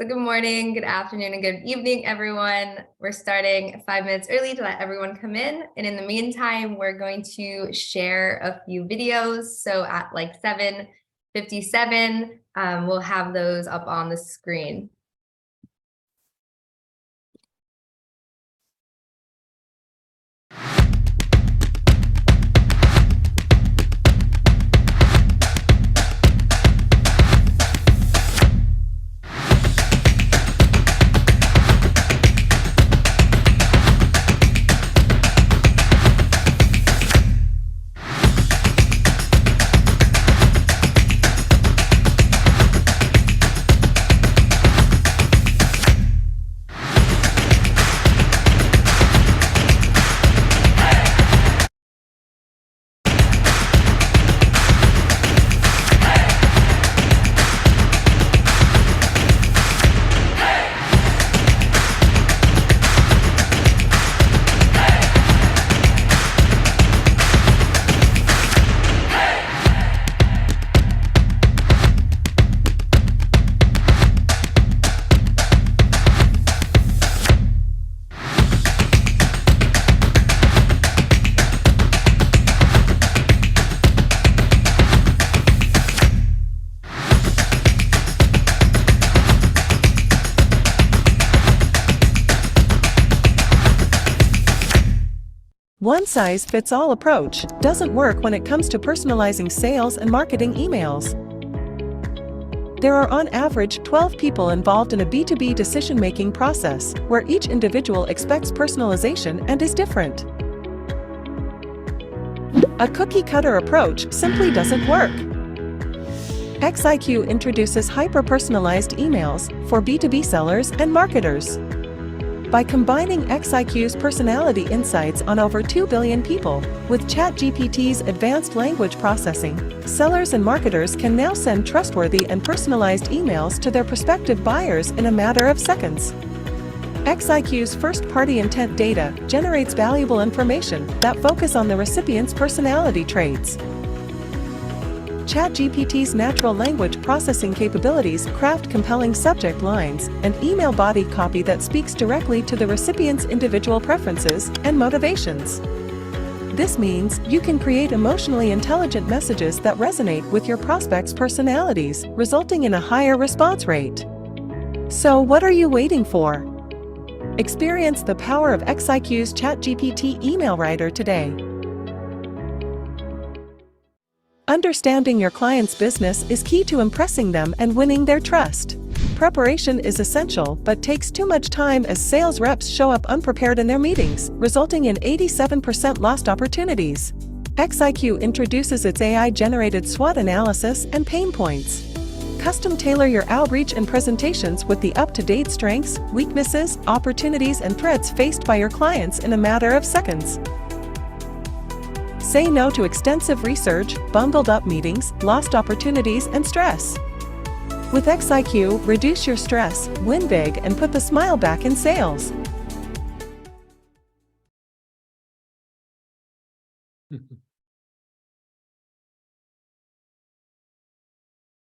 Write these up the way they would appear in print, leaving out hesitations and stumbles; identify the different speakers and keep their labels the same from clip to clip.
Speaker 1: So good morning, good afternoon, and good evening, everyone. We're starting 5 minutes early to let everyone come in. And in the meantime, we're going to share a few videos. So at like 7:57, we'll have those up on the screen.
Speaker 2: One-size-fits-all approach doesn't work when it comes to personalizing sales and marketing emails. There are on average 12 people involved in a B2B decision-making process, where each individual expects personalization and is different. A cookie-cutter approach simply doesn't work. xiQ introduces hyper-personalized emails for B2B sellers and marketers. By combining xiQ's personality insights on over 2 billion people with ChatGPT's advanced language processing, sellers and marketers can now send trustworthy and personalized emails to their prospective buyers in a matter of seconds. xiQ's first-party intent data generates valuable information that focus on the recipient's personality traits. ChatGPT's natural language processing capabilities craft compelling subject lines and email body copy that speaks directly to the recipient's individual preferences and motivations. This means you can create emotionally intelligent messages that resonate with your prospects' personalities, resulting in a higher response rate. So what are you waiting for? Experience the power of xiQ's ChatGPT email writer today. Understanding your client's business is key to impressing them and winning their trust. Preparation is essential but takes too much time as sales reps show up unprepared in their meetings, resulting in 87% lost opportunities. xiQ introduces its AI-generated SWOT analysis and pain points. Custom tailor your outreach and presentations with the up-to-date strengths, weaknesses, opportunities, and threats faced by your clients in a matter of seconds. Say no to extensive research, bundled-up meetings, lost opportunities, and stress. With xiQ, reduce your stress, win big, and put the smile back in sales.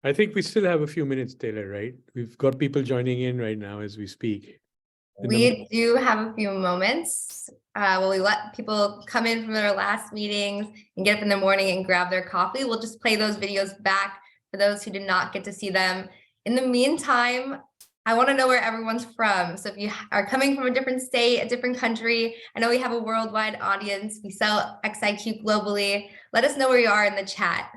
Speaker 3: I think we still have a few minutes, Taylor, right? We've got people joining in right now as we speak.
Speaker 1: We do have a few moments. We let people come in from their last meetings and get up in the morning and grab their coffee. We'll just play those videos back for those who did not get to see them. In the meantime, I want to know where everyone's from. So if you are coming from a different state, a different country, I know we have a worldwide audience. We sell xiQ globally. Let us know where you are in the chat.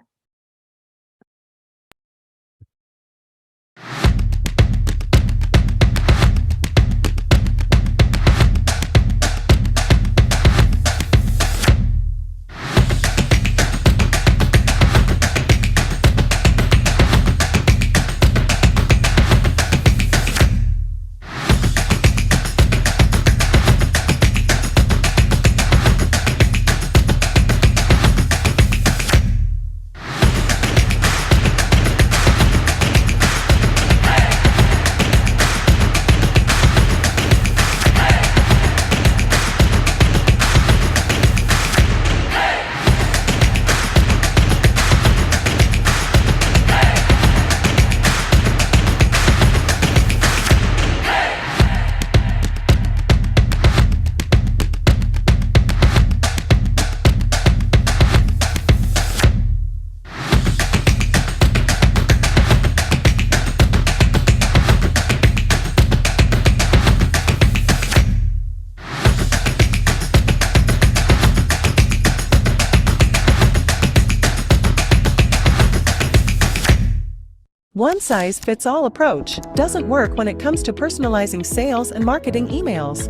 Speaker 2: One-size-fits-all approach doesn't work when it comes to personalizing sales and marketing emails.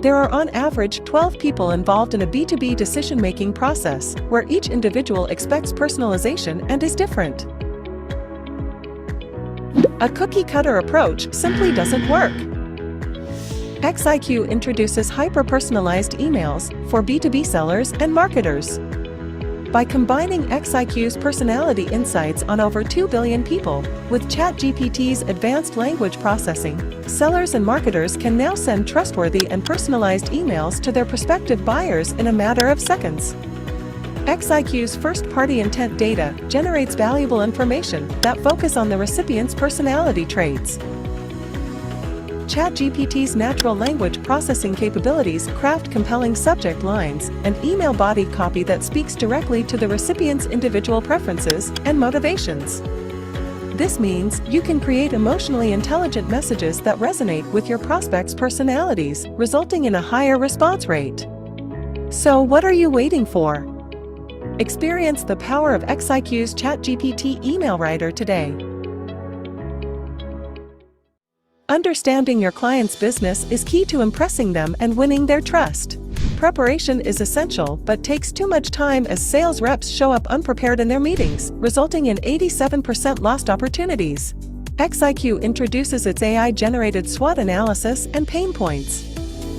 Speaker 2: There are on average 12 people involved in a B2B decision-making process, where each individual expects personalization and is different. A cookie-cutter approach simply doesn't work. xiQ introduces hyper-personalized emails for B2B sellers and marketers. By combining xiQ's personality insights on over 2 billion people with ChatGPT's advanced language processing, sellers and marketers can now send trustworthy and personalized emails to their prospective buyers in a matter of seconds. xiQ's first-party intent data generates valuable information that focus on the recipient's personality traits. ChatGPT's natural language processing capabilities craft compelling subject lines and email body copy that speaks directly to the recipient's individual preferences and motivations. This means you can create emotionally intelligent messages that resonate with your prospects' personalities, resulting in a higher response rate. So what are you waiting for? Experience the power of xiQ's ChatGPT email writer today. Understanding your client's business is key to impressing them and winning their trust. Preparation is essential but takes too much time as sales reps show up unprepared in their meetings, resulting in 87% lost opportunities. xiQ introduces its AI-generated SWOT analysis and pain points.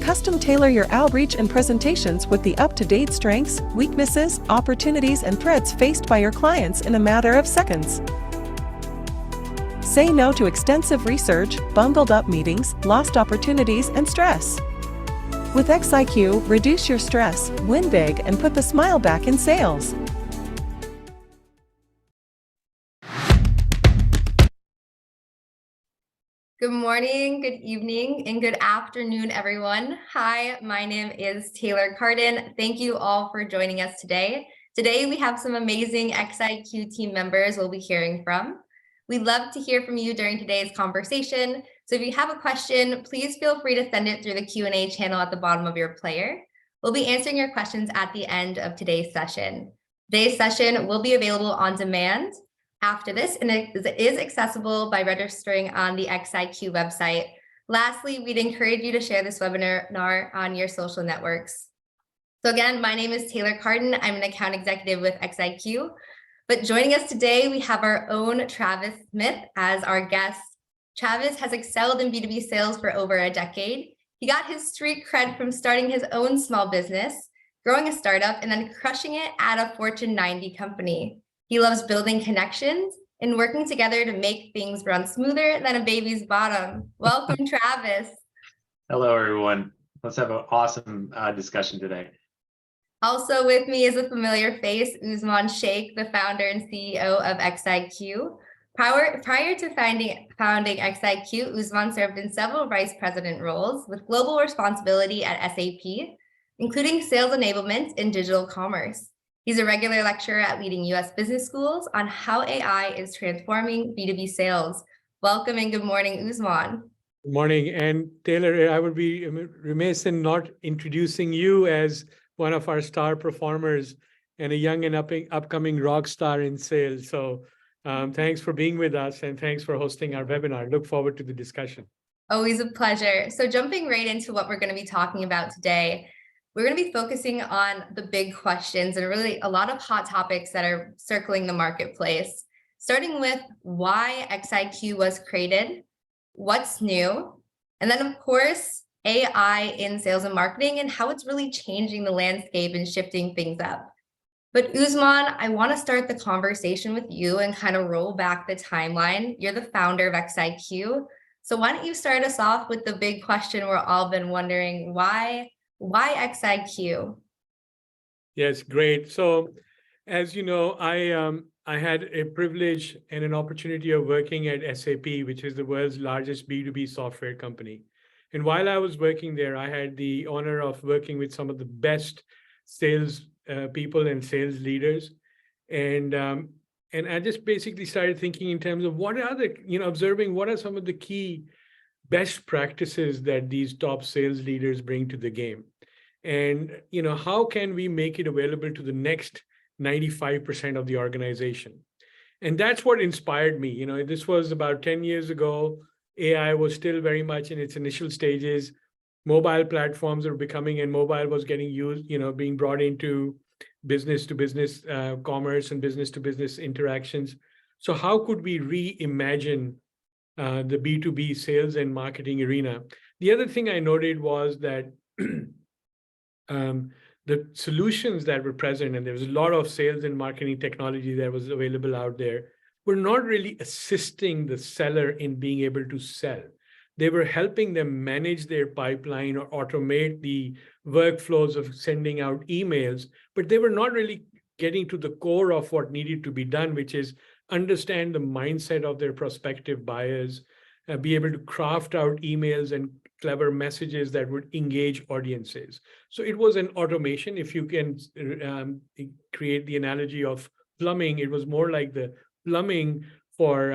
Speaker 2: Custom tailor your outreach and presentations with the up-to-date strengths, weaknesses, opportunities, and threats faced by your clients in a matter of seconds. Say no to extensive research, bungled-up meetings, lost opportunities, and stress. With xiQ, reduce your stress, win big, and put the smile back in sales.
Speaker 1: Good morning, good evening, and good afternoon, everyone. Hi, my name is Taylor Carden. Thank you all for joining us today. Today, we have some amazing xiQ team members we'll be hearing from. We'd love to hear from you during today's conversation. So if you have a question, please feel free to send it through the Q&A channel at the bottom of your player. We'll be answering your questions at the end of today's session. Today's session will be available on demand after this, and it is accessible by registering on the xiQ website. Lastly, we'd encourage you to share this webinar on your social networks. So again, my name is Taylor Carden. I'm an account executive with xiQ. But joining us today, we have our own Travis Smith as our guest. Travis has excelled in B2B sales for over a decade. He got his street cred from starting his own small business, growing a startup, and then crushing it at a Fortune 90 company. He loves building connections and working together to make things run smoother than a baby's bottom. Welcome, Travis.
Speaker 4: Hello, everyone. Let's have an awesome discussion today.
Speaker 1: Also with me is a familiar face, Usman Sheikh, the founder and CEO of xiQ. Prior to founding xiQ, Usman served in several vice president roles with global responsibility at SAP, including sales enablement and digital commerce. He's a regular lecturer at leading US business schools on how AI is transforming B2B sales. Welcome and good morning, Usman.
Speaker 3: Good morning. And Taylor, I would be remiss in not introducing you as one of our star performers and a young and upcoming rock star in sales. So thanks for being with us and thanks for hosting our webinar. Look forward to the discussion.
Speaker 1: Always a pleasure. So jumping right into what we're going to be talking about today, we're going to be focusing on the big questions and really a lot of hot topics that are circling the marketplace, starting with why xiQ was created, what's new, and then of course, AI in sales and marketing and how it's really changing the landscape and shifting things up. But Usman, I want to start the conversation with you and kind of roll back the timeline. You're the founder of xiQ. So why don't you start us off with the big question we're all been wondering, why xiQ?
Speaker 3: Yes, great. So as you know, I had a privilege and an opportunity of working at SAP, which is the world's largest B2B software company. And while I was working there, I had the honor of working with some of the best sales people and sales leaders. And I just basically started thinking in terms of what are the, observing what are some of the key best practices that these top sales leaders bring to the game. And, how can we make it available to the next 95% of the organization? And that's what inspired me. You know, this was about 10 years ago. AI was still very much in its initial stages. Mobile platforms are becoming, and mobile was getting used, you know, being brought into business to business commerce and business to business interactions. So how could we reimagine the B2B sales and marketing arena? The other thing I noted was that the solutions that were present, and there was a lot of sales and marketing technology that was available out there, were not really assisting the seller in being able to sell. They were helping them manage their pipeline or automate the workflows of sending out emails, but they were not really getting to the core of what needed to be done, which is understand the mindset of their prospective buyers, be able to craft out emails and clever messages that would engage audiences. So it was an automation. If you can create the analogy of plumbing, it was more like the plumbing for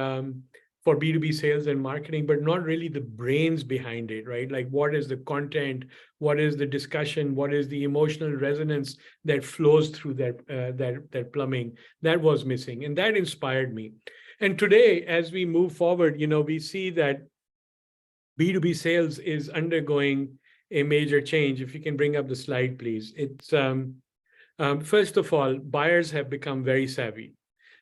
Speaker 3: B2B sales and marketing, but not really the brains behind it, right? Like, what is the content? What is the discussion? What is the emotional resonance that flows through that plumbing? That was missing, and that inspired me. And today, as we move forward, you know, we see that B2B sales is undergoing a major change. If you can bring up the slide, please. It's first of all, buyers have become very savvy.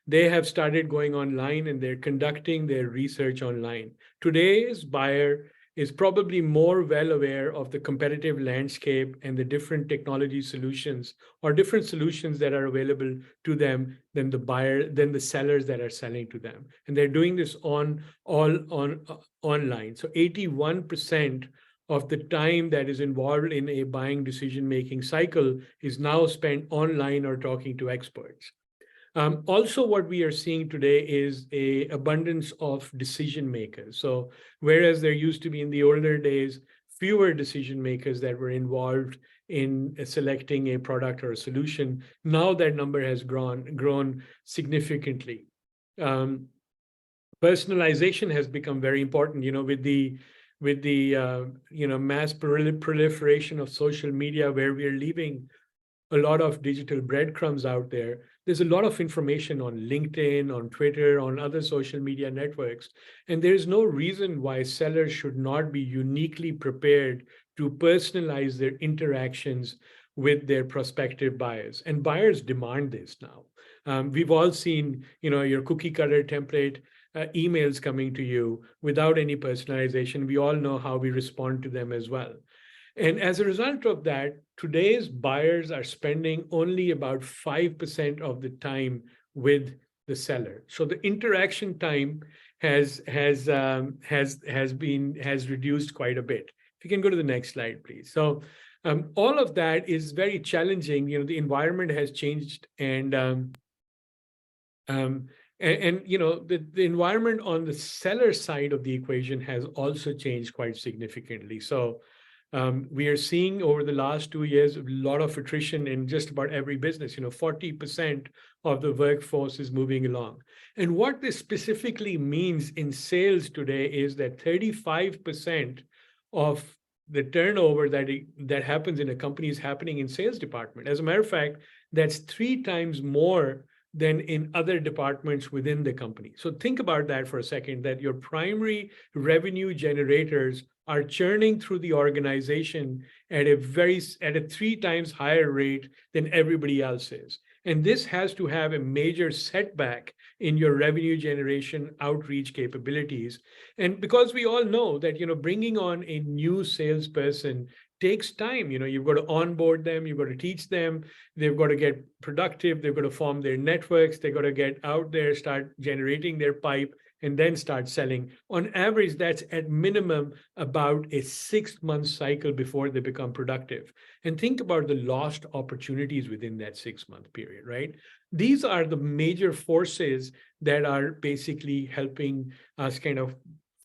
Speaker 3: They have started going online and they're conducting their research online. Today's buyer is probably more well aware of the competitive landscape and the different technology solutions or different solutions that are available to them than the sellers that are selling to them. And they're doing this online. So 81% of the time that is involved in a buying decision-making cycle is now spent online or talking to experts. Also, what we are seeing today is an abundance of decision makers. So whereas there used to be in the older days, fewer decision makers that were involved in selecting a product or a solution, now that number has grown significantly. Personalization has become very important, you know, with the mass proliferation of social media, where we are leaving a lot of digital breadcrumbs out there. There's a lot of information on LinkedIn, on Twitter, on other social media networks. And there's no reason why sellers should not be uniquely prepared to personalize their interactions with their prospective buyers. And buyers demand this now. We've all seen, you know, your cookie cutter template emails coming to you without any personalization. We all know how we respond to them as well. And as a result of that, today's buyers are spending only about 5% of the time with the seller. So the interaction time has reduced quite a bit. If you can go to the next slide, please. So all of that is very challenging. You know, the environment has changed, and you know, the environment on the seller side of the equation has also changed quite significantly. So we are seeing over the last 2 years a lot of attrition in just about every business. You know, 40% of the workforce is moving along. And what this specifically means in sales today is that 35% of the turnover that happens in a company is happening in sales department. As a matter of fact, that's 3 times more than in other departments within the company. So think about that for a second, that your primary revenue generators are churning through the organization at a 3 times higher rate than everybody else is. And this has to have a major setback in your revenue generation outreach capabilities. And because we all know that, you know, bringing on a new salesperson takes time. You know, you've got to onboard them, you've got to teach them, they've got to get productive, they've got to form their networks, they've got to get out there, start generating their pipe, and then start selling. On average, that's at minimum about a 6-month cycle before they become productive. And think about the lost opportunities within that 6-month period, right? These are the major forces that are basically helping us kind of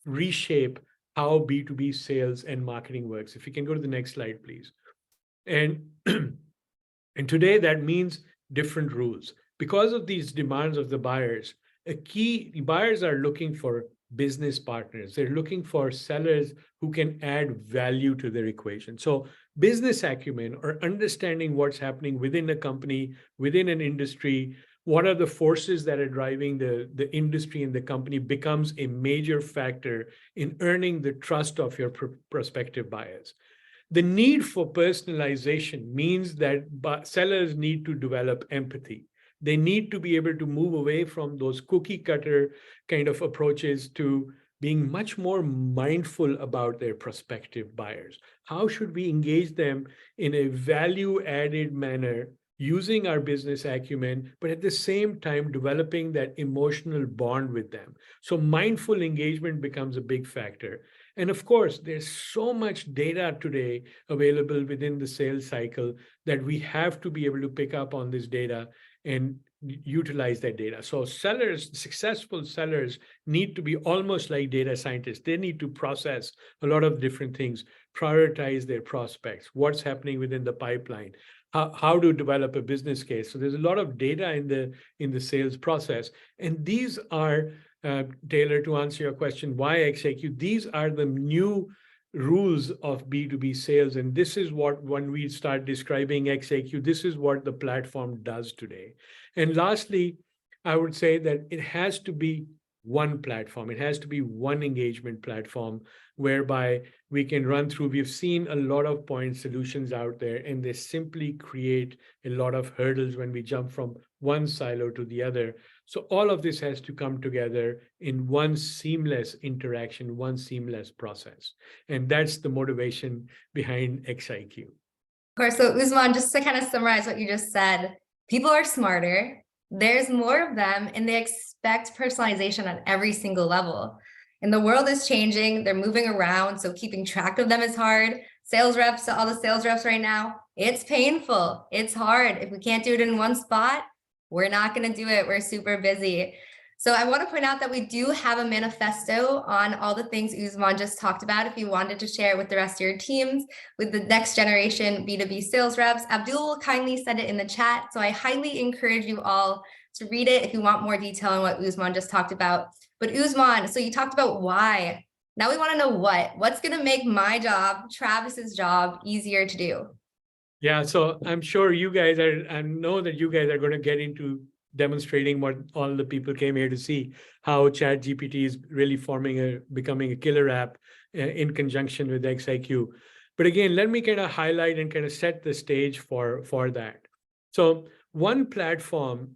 Speaker 3: reshape how B2B sales and marketing works. If you can go to the next slide, please. And, and today that means different rules. Because of these demands of the buyers, buyers are looking for business partners. They're looking for sellers who can add value to their equation. So business acumen, or understanding what's happening within a company, within an industry, what are the forces that are driving the industry and the company becomes a major factor in earning the trust of your prospective buyers. The need for personalization means that sellers need to develop empathy. They need to be able to move away from those cookie cutter kind of approaches to being much more mindful about their prospective buyers. How should we engage them in a value-added manner using our business acumen, but at the same time developing that emotional bond with them? So mindful engagement becomes a big factor. And of course, there's so much data today available within the sales cycle that we have to be able to pick up on this data and utilize that data. So sellers, successful sellers, need to be almost like data scientists. They need to process a lot of different things, prioritize their prospects, what's happening within the pipeline, how to develop a business case. So there's a lot of data in the sales process. And these are, Taylor, to answer your question, why xiQ? These are the new rules of B2B sales. And this is what, when we start describing xiQ, this is what the platform does today. And lastly, I would say that it has to be one platform. It has to be one engagement platform whereby we can run through. We've seen a lot of point solutions out there, and they simply create a lot of hurdles when we jump from one silo to the other. So all of this has to come together in one seamless interaction, one seamless process. And that's the motivation behind xiQ.
Speaker 1: Of course, so Usman, just to kind of summarize what you just said, people are smarter, there's more of them, and they expect personalization on every single level. And the world is changing, they're moving around, so keeping track of them is hard. Sales reps, all the sales reps right now, it's painful, it's hard. If we can't do it in one spot, we're not gonna do it, we're super busy. So I want to point out that we do have a manifesto on all the things Usman just talked about. If you wanted to share it with the rest of your teams, with the next generation B2B sales reps, Abdul will kindly send it in the chat. So I highly encourage you all to read it if you want more detail on what Usman just talked about. But Usman, so you talked about why. Now we want to know what's going to make my job, Travis's job, easier to do.
Speaker 3: Yeah, so I'm sure you guys are, I know that you guys are going to get into demonstrating what all the people came here to see, how ChatGPT is really becoming a killer app in conjunction with xiQ. But again, let me kind of highlight and kind of set the stage for that. So one platform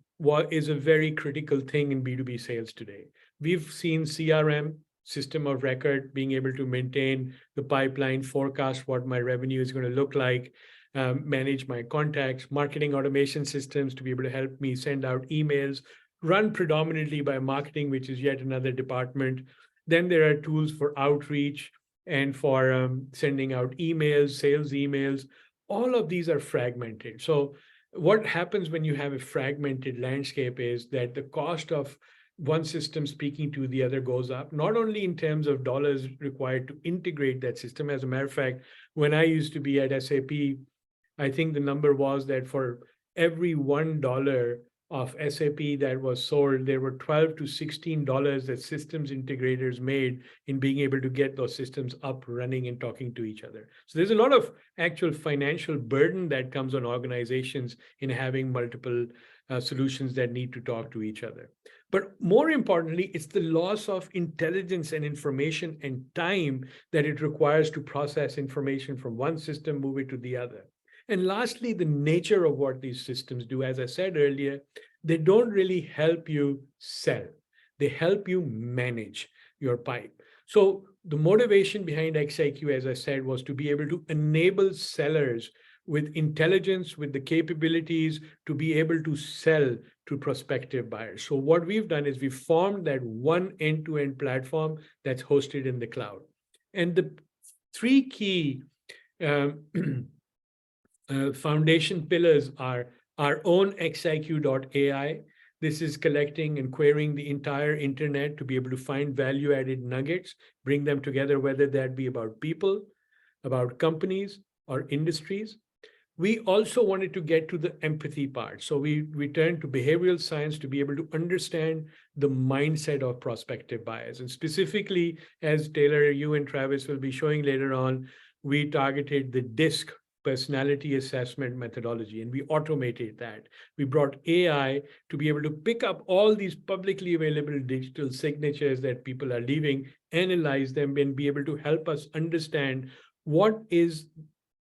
Speaker 3: is a very critical thing in B2B sales today. We've seen CRM, system of record, being able to maintain the pipeline, forecast what my revenue is going to look like, manage my contacts, marketing automation systems to be able to help me send out emails, run predominantly by marketing, which is yet another department. Then there are tools for outreach and for sending out emails, sales emails. All of these are fragmented. So what happens when you have a fragmented landscape is that the cost of one system speaking to the other goes up, not only in terms of dollars required to integrate that system. As a matter of fact, when I used to be at SAP, I think the number was that for every $1 of SAP that was sold, there were $12 to $16 that systems integrators made in being able to get those systems up, running, and talking to each other. So there's a lot of actual financial burden that comes on organizations in having multiple solutions that need to talk to each other. But more importantly, it's the loss of intelligence and information and time that it requires to process information from one system, move it to the other. And lastly, the nature of what these systems do, as I said earlier, they don't really help you sell. They help you manage your pipe. So the motivation behind xiQ, as I said, was to be able to enable sellers with intelligence, with the capabilities to be able to sell to prospective buyers. So what we've done is we've formed that one end-to-end platform that's hosted in the cloud. And the three key foundation pillars are our own xiQ.ai. This is collecting and querying the entire internet to be able to find value-added nuggets, bring them together, whether that be about people, about companies, or industries. We also wanted to get to the empathy part. So we turned to behavioral science to be able to understand the mindset of prospective buyers. And specifically, as Taylor, you and Travis will be showing later on, we targeted the DISC personality assessment methodology, and we automated that. We brought AI to be able to pick up all these publicly available digital signatures that people are leaving, analyze them, and be able to help us understand what is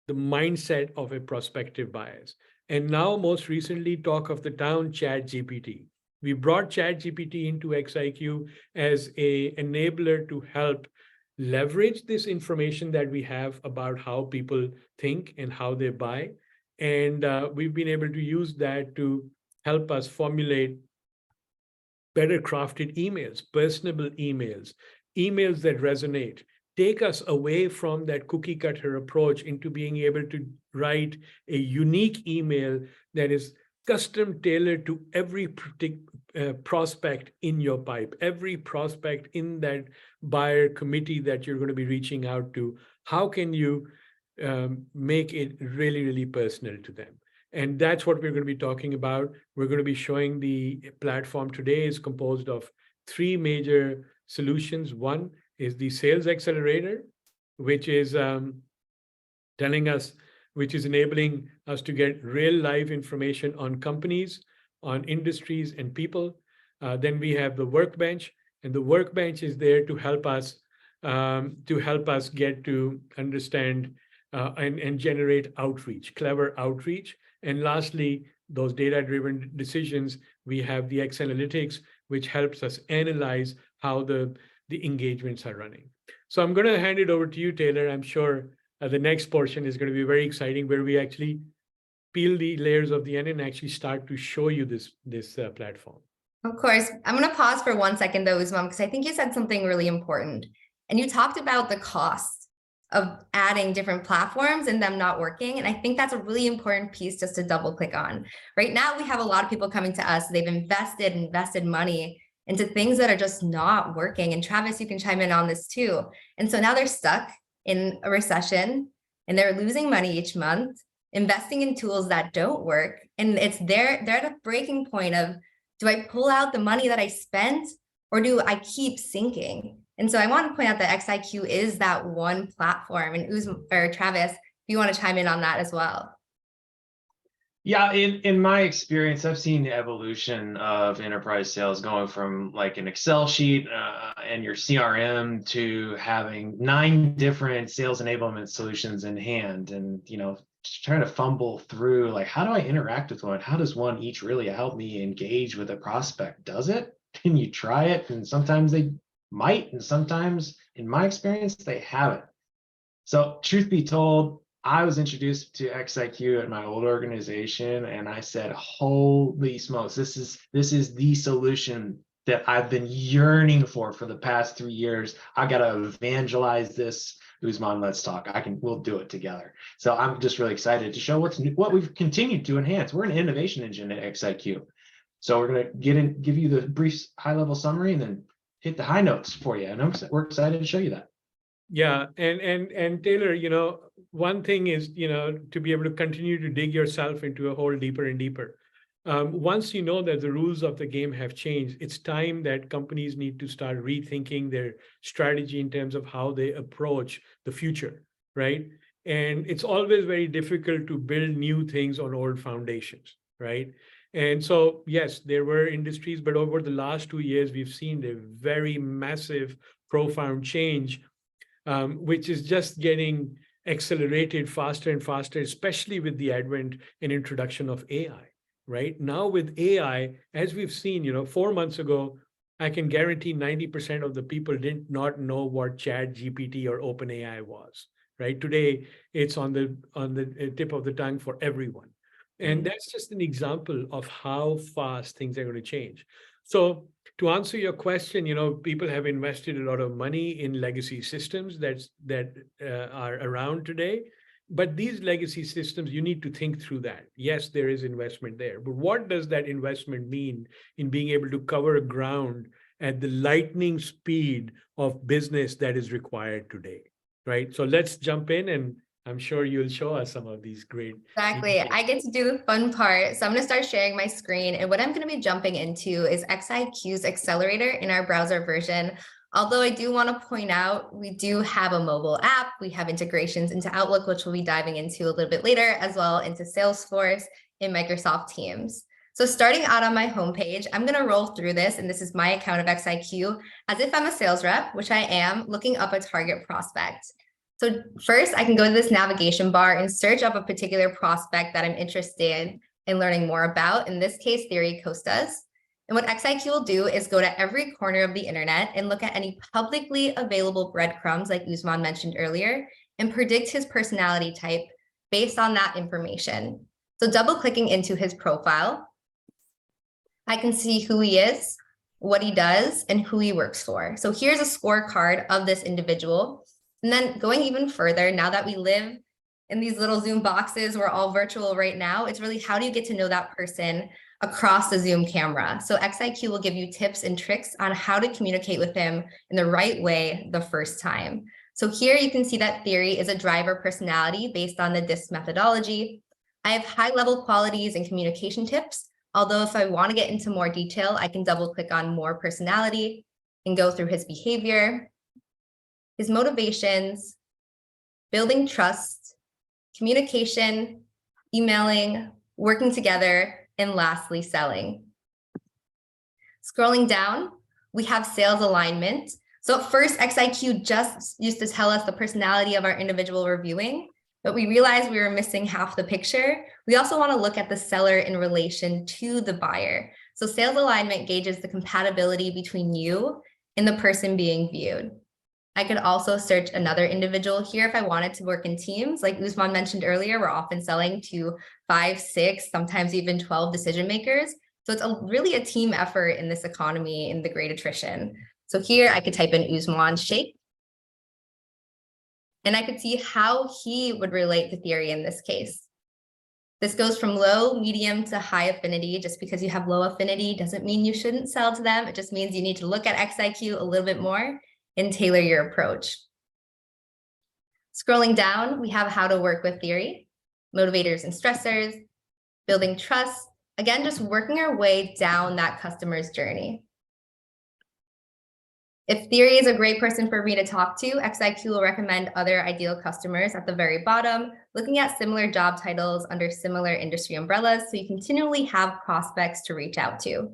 Speaker 3: the mindset of a prospective buyers. And now, most recently, talk of the town, ChatGPT. We brought ChatGPT into xiQ as an enabler to help leverage this information that we have about how people think and how they buy. And we've been able to use that to help us formulate better crafted emails, personable emails, emails that resonate, take us away from that cookie cutter approach into being able to write a unique email that is custom tailored to every prospect in your pipe, every prospect in that buyer committee that you're going to be reaching out to. How can you make it really, really personal to them? And that's what we're going to be talking about. We're going to be showing the platform today is composed of 3 major solutions. One is the sales accelerator, which is enabling us to get real live information on companies, on industries and people. Then we have the workbench, and the workbench is there to help us get to understand and generate outreach, clever outreach. And lastly, those data-driven decisions, we have the X Analytics, which helps us analyze how the engagements are running. So I'm going to hand it over to you, Taylor. I'm sure the next portion is going to be very exciting, where we actually peel the layers of the onion and actually start to show you this platform.
Speaker 1: Of course. I'm going to pause for 1 second though, Usman, because I think you said something really important. And you talked about the cost of adding different platforms and them not working. And I think that's a really important piece just to double click on. Right now, we have a lot of people coming to us. They've invested money into things that are just not working. And Travis, you can chime in on this too. And so now they're stuck in a recession and they're losing money each month, investing in tools that don't work. And they're at a breaking point of, do I pull out the money that I spent or do I keep sinking? And so I want to point out that xiQ is that one platform. And Usman or Travis, if you want to chime in on that as well.
Speaker 4: Yeah, in my experience, I've seen the evolution of enterprise sales going from like an Excel sheet and your CRM to having 9 different sales enablement solutions in hand, and trying to fumble through like, how do I interact with one? How does one each really help me engage with a prospect? Does it? Can you try it? And sometimes they might, and sometimes, in my experience, they haven't. So, truth be told, I was introduced to xiQ at my old organization, and I said, holy smokes, this is the solution that I've been yearning for the past 3 years. I got to evangelize this. Usman, let's talk. We'll do it together. So I'm just really excited to show what we've continued to enhance. We're an innovation engine at xiQ. So we're going to give you the brief high-level summary and then hit the high notes for you. And we're excited to show you that.
Speaker 3: Yeah, and Taylor, one thing is, to be able to continue to dig yourself into a hole deeper and deeper. Once you know that the rules of the game have changed, it's time that companies need to start rethinking their strategy in terms of how they approach the future, right? And it's always very difficult to build new things on old foundations, right? And so, yes, there were industries, but over the last 2 years, we've seen a very massive, profound change, which is just getting accelerated faster and faster, especially with the advent and introduction of AI, right? Now with AI, as we've seen, 4 months ago, I can guarantee 90% of the people did not know what ChatGPT or OpenAI was, right? Today, it's on the tip of the tongue for everyone. And that's just an example of how fast things are going to change. So to answer your question, people have invested a lot of money in legacy systems that are around today. But these legacy systems, you need to think through that. Yes, there is investment there. But what does that investment mean in being able to cover ground at the lightning speed of business that is required today, right? So let's jump in, and I'm sure you'll show us some of these great.
Speaker 1: Exactly. I get to do the fun part. So I'm going to start sharing my screen. And what I'm going to be jumping into is xiQ's accelerator in our browser version Although I do want to point out, we do have a mobile app. We have integrations into Outlook, which we'll be diving into a little bit later, as well into Salesforce in Microsoft Teams. So starting out on my homepage, I'm going to roll through this, and this is my account of xiQ, as if I'm a sales rep, which I am, looking up a target prospect. So first, I can go to this navigation bar and search up a particular prospect that I'm interested in learning more about, in this case, Theory Costas. And what xiQ will do is go to every corner of the internet and look at any publicly available breadcrumbs, like Usman mentioned earlier, and predict his personality type based on that information. So double clicking into his profile, I can see who he is, what he does, and who he works for. So here's a scorecard of this individual. And then going even further, now that we live in these little Zoom boxes, we're all virtual right now, it's really how do you get to know that person across the Zoom camera. So xiQ will give you tips and tricks on how to communicate with him in the right way the first time. So here you can see that Theory is a driver personality based on the DISC methodology. I have high-level qualities and communication tips, although if I want to get into more detail, I can double click on more personality and go through his behavior, his motivations, building trust, communication, emailing, working together, and lastly, selling. Scrolling down, we have sales alignment. So at first, xiQ just used to tell us the personality of our individual reviewing, but we realized we were missing half the picture. We also want to look at the seller in relation to the buyer. So sales alignment gauges the compatibility between you and the person being viewed. I could also search another individual here if I wanted to work in teams. Like Usman mentioned earlier, we're often selling to 5, 6, sometimes even 12 decision makers. So it's really a team effort in this economy in the great attrition. So here I could type in Usman Sheikh, and I could see how he would relate to Theory in this case. This goes from low, medium to high affinity. Just because you have low affinity doesn't mean you shouldn't sell to them. It just means you need to look at xiQ a little bit more and tailor your approach. Scrolling down, we have how to work with Theory, motivators and stressors, building trust. Again, just working our way down that customer's journey. If Theory is a great person for me to talk to, xiQ will recommend other ideal customers at the very bottom, looking at similar job titles under similar industry umbrellas, so you continually have prospects to reach out to.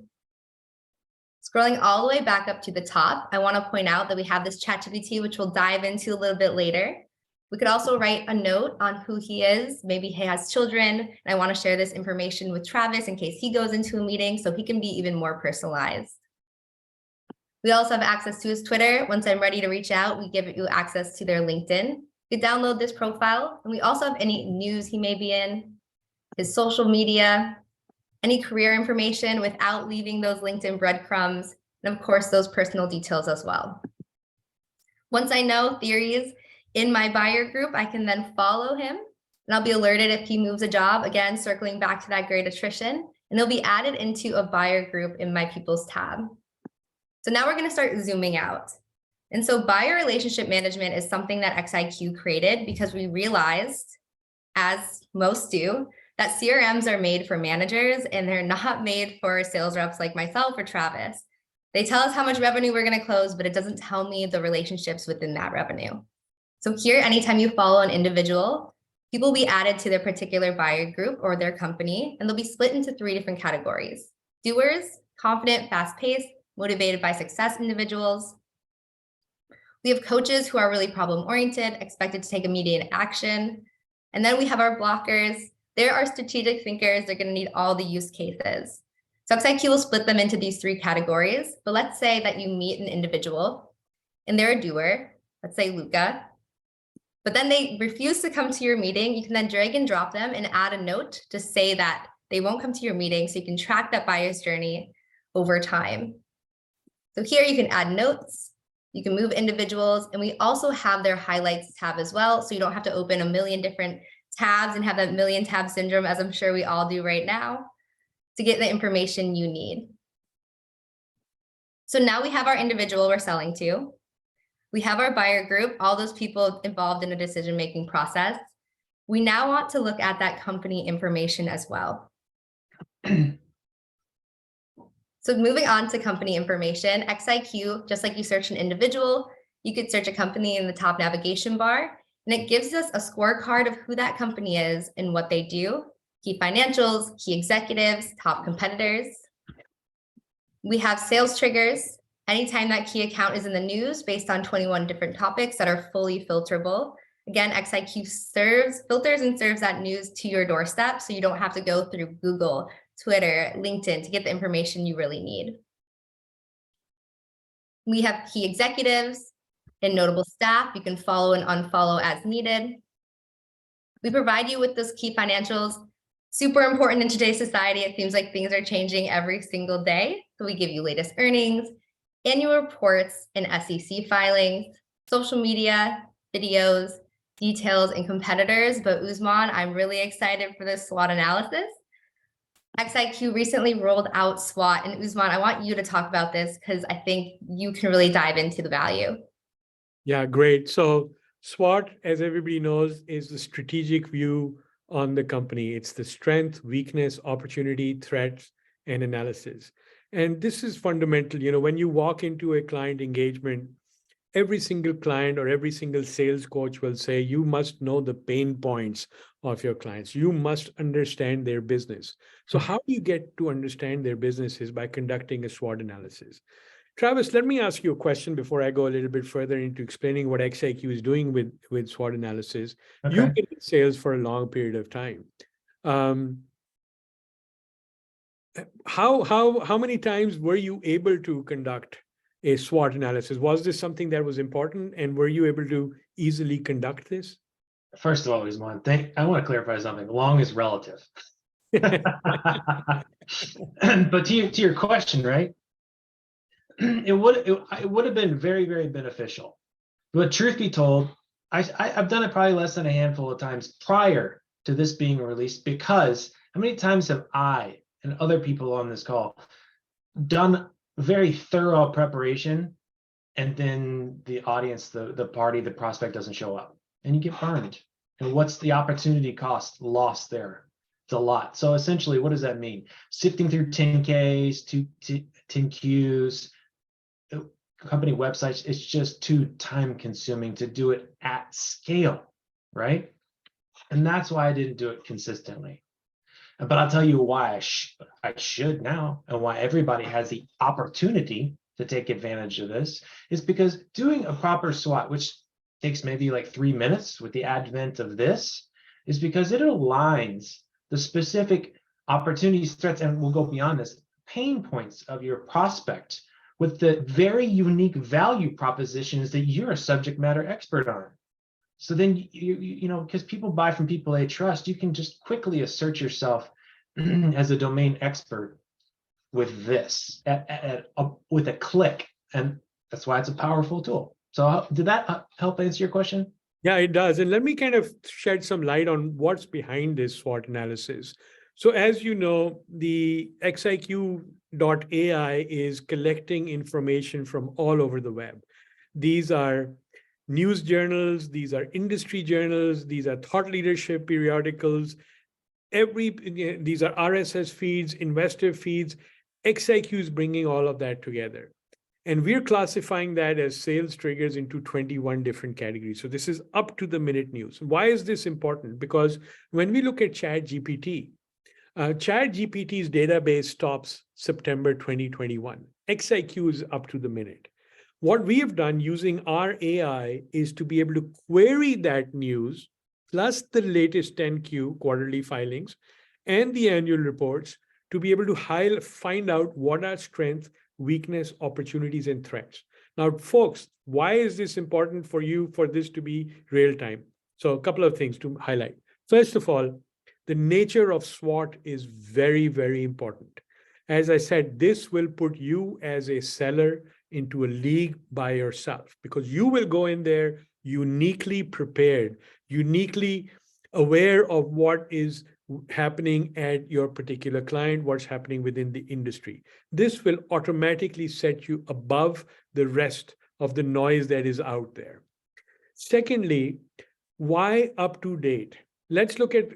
Speaker 1: Scrolling all the way back up to the top, I want to point out that we have this ChatGPT, which we'll dive into a little bit later. We could also write a note on who he is. Maybe he has children, and I want to share this information with Travis in case he goes into a meeting, so he can be even more personalized. We also have access to his Twitter. Once I'm ready to reach out, we give you access to their LinkedIn. You can download this profile, and we also have any news he may be in, his social media, any career information without leaving those LinkedIn breadcrumbs, and of course, those personal details as well. Once I know Theory is in my buyer group, I can then follow him, and I'll be alerted if he moves a job, again, circling back to that great attrition, and he'll be added into a buyer group in my People's tab. So now we're going to start zooming out. And so buyer relationship management is something that xiQ created because we realized, as most do, that CRMs are made for managers and they're not made for sales reps like myself or Travis. They tell us how much revenue we're going to close, but it doesn't tell me the relationships within that revenue. So here, anytime you follow an individual, people will be added to their particular buyer group or their company, and they'll be split into 3 different categories: doers, confident, fast-paced, motivated by success individuals. We have coaches who are really problem-oriented, expected to take immediate action. And then we have our blockers. There are strategic thinkers. They're going to need all the use cases. So xiQ will split them into these 3 categories. But let's say that you meet an individual and they're a doer, let's say Luca, but then they refuse to come to your meeting. You can then drag and drop them and add a note to say that they won't come to your meeting, so you can track that buyer's journey over time. So here you can add notes, you can move individuals, and we also have their highlights tab as well. So you don't have to open a million different tabs and have that million tab syndrome, as I'm sure we all do right now, to get the information you need. So now we have our individual we're selling to. We have our buyer group, all those people involved in a decision-making process. We now want to look at that company information as well. So moving on to company information, xiQ, just like you search an individual, you could search a company in the top navigation bar, and it gives us a scorecard of who that company is and what they do, key financials, key executives, top competitors. We have sales triggers. Anytime that key account is in the news based on 21 different topics that are fully filterable. Again, xiQ filters and serves that news to your doorstep, so you don't have to go through Google, Twitter, LinkedIn to get the information you really need. We have key executives and notable staff. You can follow and unfollow as needed. We provide you with those key financials. Super important in today's society. It seems like things are changing every single day. So we give you latest earnings, annual reports, and SEC filings, social media, videos, details, and competitors. But Usman, I'm really excited for this SWOT analysis. xiQ recently rolled out SWOT, and Usman, I want you to talk about this because I think you can really dive into the value.
Speaker 3: Yeah, great. So SWOT, as everybody knows, is the strategic view on the company. It's the strength, weakness, opportunity, threats, and analysis. And this is fundamental. When you walk into a client engagement, every single client or every single sales coach will say, you must know the pain points of your clients. You must understand their business. So how do you get to understand their business is by conducting a SWOT analysis. Travis, let me ask you a question before I go a little bit further into explaining what xiQ is doing with SWOT analysis. Okay. You've been in sales for a long period of time. How many times were you able to conduct a SWOT analysis? Was this something that was important, and were you able to easily conduct this?
Speaker 4: First of all, Usman, I want to clarify something. Long is relative. But to your question, right? It would have been very, very beneficial. But truth be told, I've done it probably less than a handful of times prior to this being released, because how many times have I and other people on this call done very thorough preparation, and then the audience, the party, the prospect doesn't show up, and you get burned? And what's the opportunity cost lost there? It's a lot. So essentially, what does that mean? Sifting through 10Ks, 10Qs, company websites, it's just too time consuming to do it at scale, right? And that's why I didn't do it consistently. But I'll tell you why I should now, and why everybody has the opportunity to take advantage of this, is because doing a proper SWOT, which takes maybe like 3 minutes with the advent of this, is because it aligns the specific opportunities, threats, and we'll go beyond this, pain points of your prospect with the very unique value propositions that you're a subject matter expert on. So then, because people buy from people they trust, you can just quickly assert yourself as a domain expert with this, with a click. And that's why it's a powerful tool. So did that help answer your question?
Speaker 3: Yeah, it does. And let me kind of shed some light on what's behind this SWOT analysis. So as you know, the xiQ.ai is collecting information from all over the web. These are news journals, these are industry journals, these are thought leadership periodicals, these are RSS feeds, investor feeds. xiQ is bringing all of that together. And we're classifying that as sales triggers into 21 different categories. So this is up to the minute news. Why is this important? Because when we look at ChatGPT, ChatGPT's database stops September 2021. xiQ is up to the minute. What we have done using our AI is to be able to query that news, plus the latest 10Q quarterly filings and the annual reports, to be able to find out what are strengths, weakness, opportunities, and threats. Now, folks, why is this important for you for this to be real time? So a couple of things to highlight. First of all, the nature of SWOT is very, very important. As I said, this will put you as a seller into a league by yourself, because you will go in there uniquely prepared, uniquely aware of what is happening at your particular client, what's happening within the industry. This will automatically set you above the rest of the noise that is out there. Secondly, why up to date? Let's look at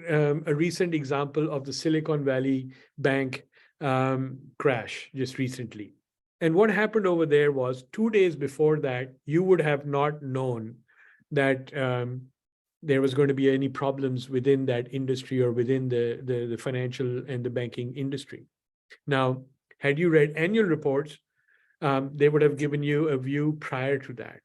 Speaker 3: a recent example of the Silicon Valley Bank crash just recently. And what happened over there was 2 days before that, you would have not known that there was going to be any problems within that industry or within the financial and the banking industry. Now, had you read annual reports, they would have given you a view prior to that.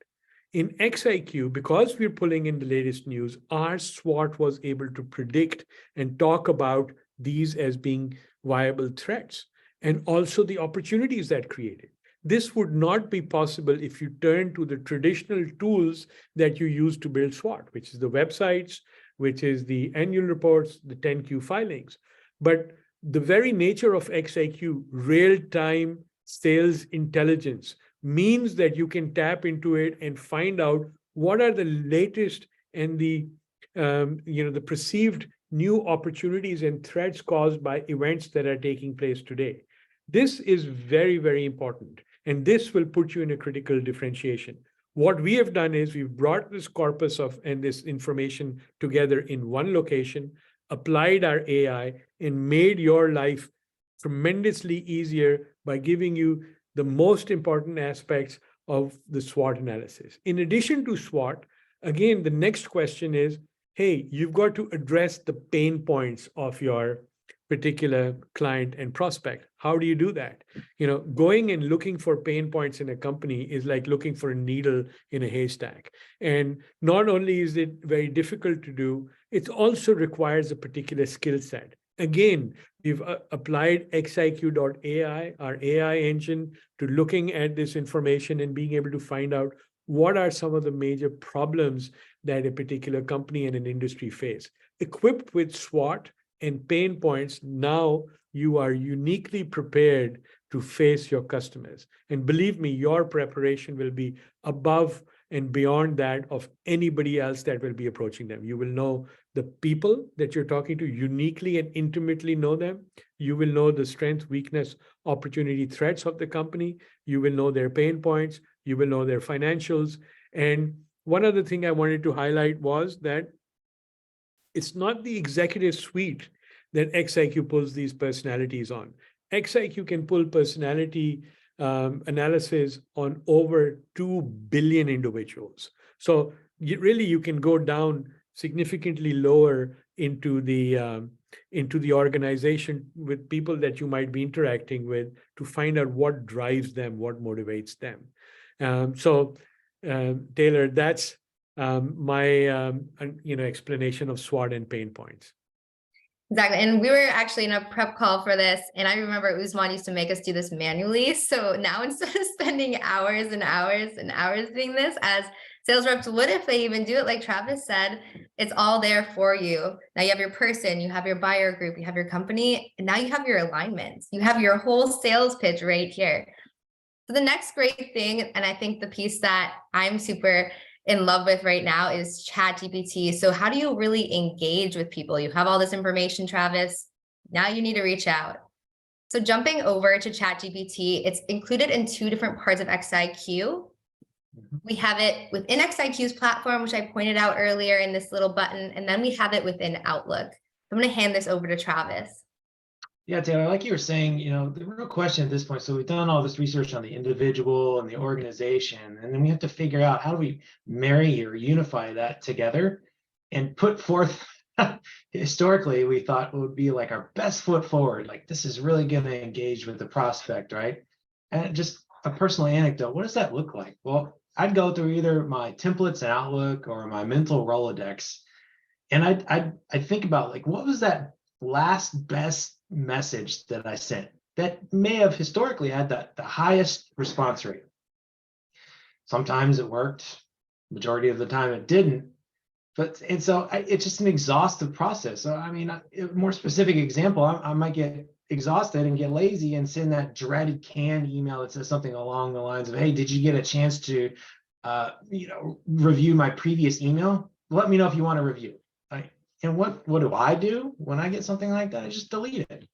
Speaker 3: In xiQ, because we're pulling in the latest news, our SWOT was able to predict and talk about these as being viable threats and also the opportunities that created. This would not be possible if you turn to the traditional tools that you use to build SWOT, which is the websites, which is the annual reports, the 10Q filings. But the very nature of xiQ, real-time sales intelligence, means that you can tap into it and find out what are the latest and the the perceived new opportunities and threats caused by events that are taking place today. This is very, very important, and this will put you in a critical differentiation. What we have done is we've brought this corpus of and this information together in one location, applied our AI, and made your life tremendously easier by giving you the most important aspects of the SWOT analysis. In addition to SWOT, again, the next question is, hey, you've got to address the pain points of your particular client and prospect. How do you do that? Going and looking for pain points in a company is like looking for a needle in a haystack. And not only is it very difficult to do, it also requires a particular skill set. Again, we've applied xiQ.ai, our AI engine, to looking at this information and being able to find out what are some of the major problems that a particular company and an industry face. Equipped with SWOT and pain points, now you are uniquely prepared to face your customers. And believe me, your preparation will be above and beyond that of anybody else that will be approaching them. You will know the people that you're talking to, uniquely and intimately know them. You will know the strength, weakness, opportunity, threats of the company. You will know their pain points. You will know their financials. And one other thing I wanted to highlight was that it's not the executive suite that xiQ pulls these personalities on. xiQ can pull personality analysis on over 2 billion individuals. So you can go down significantly lower into the organization with people that you might be interacting with to find out what drives them, what motivates them. Taylor, that's my explanation of SWOT and pain points.
Speaker 1: Exactly. And we were actually in a prep call for this, and I remember Usman used to make us do this manually. So now instead of spending hours and hours and hours doing this, as sales reps would if they even do it, like Travis said, it's all there for you. Now you have your person, you have your buyer group, you have your company, and now you have your alignments. You have your whole sales pitch right here. So the next great thing, and I think the piece that I'm super in love with right now, is ChatGPT. So how do you really engage with people? You have all this information, Travis. Now you need to reach out. So jumping over to ChatGPT, it's included in 2 different parts of xiQ. We have it within xiQ's platform, which I pointed out earlier in this little button, and then we have it within Outlook. I'm going to hand this over to Travis.
Speaker 4: Yeah, Taylor, like you were saying, the real question at this point, so we've done all this research on the individual and the organization, and then we have to figure out how do we marry or unify that together and put forth, historically, we thought would be like our best foot forward. Like, this is really going to engage with the prospect, right? And just a personal anecdote, what does that look like? Well, I'd go through either my templates in Outlook or my mental Rolodex, and I'd think about, like, what was that last best message that I sent that may have historically had the highest response rate. Sometimes it worked, majority of the time it didn't. And so it's just an exhaustive process. So I mean, a more specific example, I might get exhausted and get lazy and send that dreaded canned email that says something along the lines of, hey, did you get a chance to review my previous email? Let me know if you want to review. And what do I do when I get something like that? I just delete it.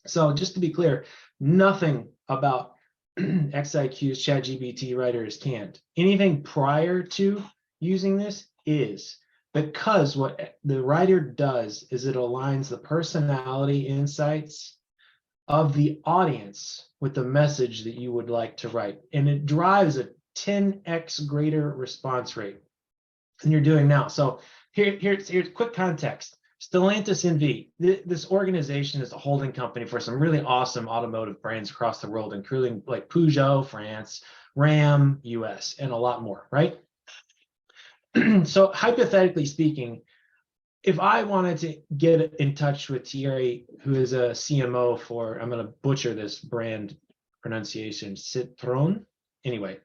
Speaker 4: So just to be clear, nothing about xiQ's ChatGPT writer is canned. Anything prior to using this is, because what the writer does is it aligns the personality insights of the audience with the message that you would like to write. And it drives a 10x greater response rate than you're doing now. So here's quick context. Stellantis NV, this organization is a holding company for some really awesome automotive brands across the world, including like Peugeot, France, Ram, US, and a lot more, right? So hypothetically speaking, if I wanted to get in touch with Thierry, who is a CMO for, I'm going to butcher this brand pronunciation, Citroën. Anyway,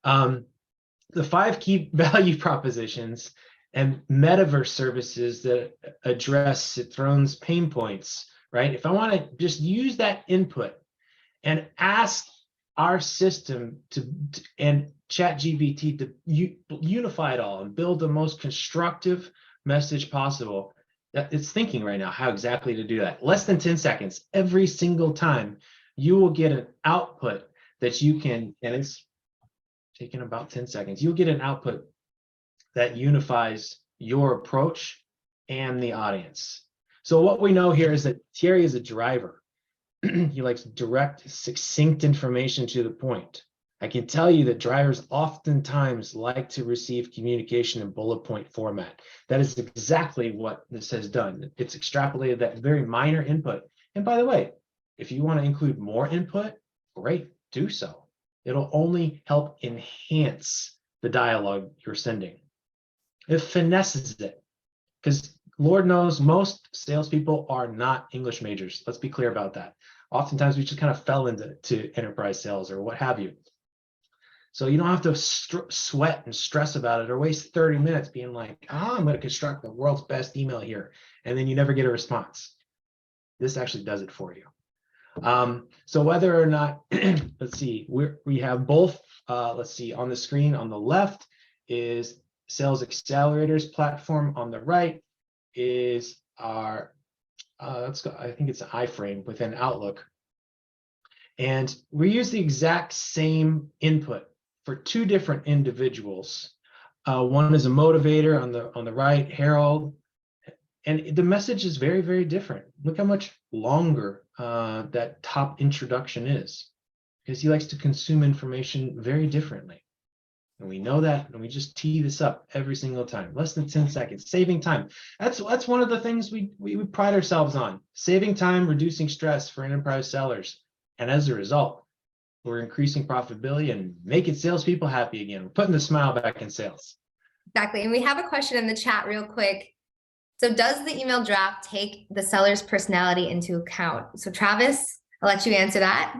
Speaker 4: the 5 key value propositions and metaverse services that address Citroën's pain points, right? If I want to just use that input and ask our system and ChatGPT to unify it all and build the most constructive message possible, that it's thinking right now how exactly to do that. Less than 10 seconds every single time, you will get an output that you can, and it's taking about 10 seconds, you'll get an output that unifies your approach and the audience. So what we know here is that Thierry is a driver. He likes direct, succinct information to the point. I can tell you that drivers oftentimes like to receive communication in bullet point format. That is exactly what this has done. It's extrapolated that very minor input. And by the way, if you want to include more input, great, do so. It'll only help enhance the dialogue you're sending. It finesses it, because Lord knows most salespeople are not English majors. Let's be clear about that. Oftentimes we just kind of fell into enterprise sales or what have you. So you don't have to sweat and stress about it or waste 30 minutes being like, I'm going to construct the world's best email here, and then you never get a response. This actually does it for you. So whether or not, let's see, we have both, let's see, on the screen on the left is Sales Accelerators platform. On the right is our, let's go, I think it's an iframe within Outlook. And we use the exact same input for 2 different individuals. One is a motivator on the right, Harold, and the message is very, very different. Look how much longer that top introduction is, because he likes to consume information very differently. And we know that, and we just tee this up every single time. Less than 10 seconds, saving time. That's one of the things we pride ourselves on, saving time, reducing stress for enterprise sellers. And as a result, we're increasing profitability and making salespeople happy again. We're putting the smile back in sales.
Speaker 1: Exactly. And we have a question in the chat real quick. So does the email draft take the seller's personality into account? So Travis, I'll let you answer that.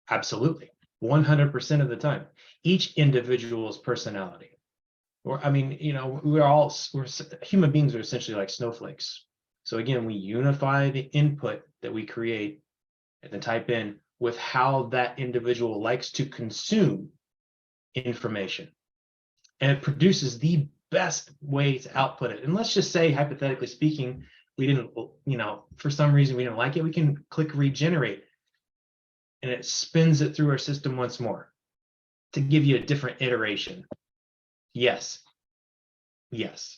Speaker 4: Absolutely. 100% of the time. Each individual's personality. Or, I mean, you know, we're human beings are essentially like snowflakes. So again, we unify the input that we create and then type in with how that individual likes to consume information. And it produces the best way to output it. And let's just say, hypothetically speaking, we didn't, you know, for some reason we didn't like it, we can click regenerate and it spins it through our system once more to give you a different iteration. Yes. Yes.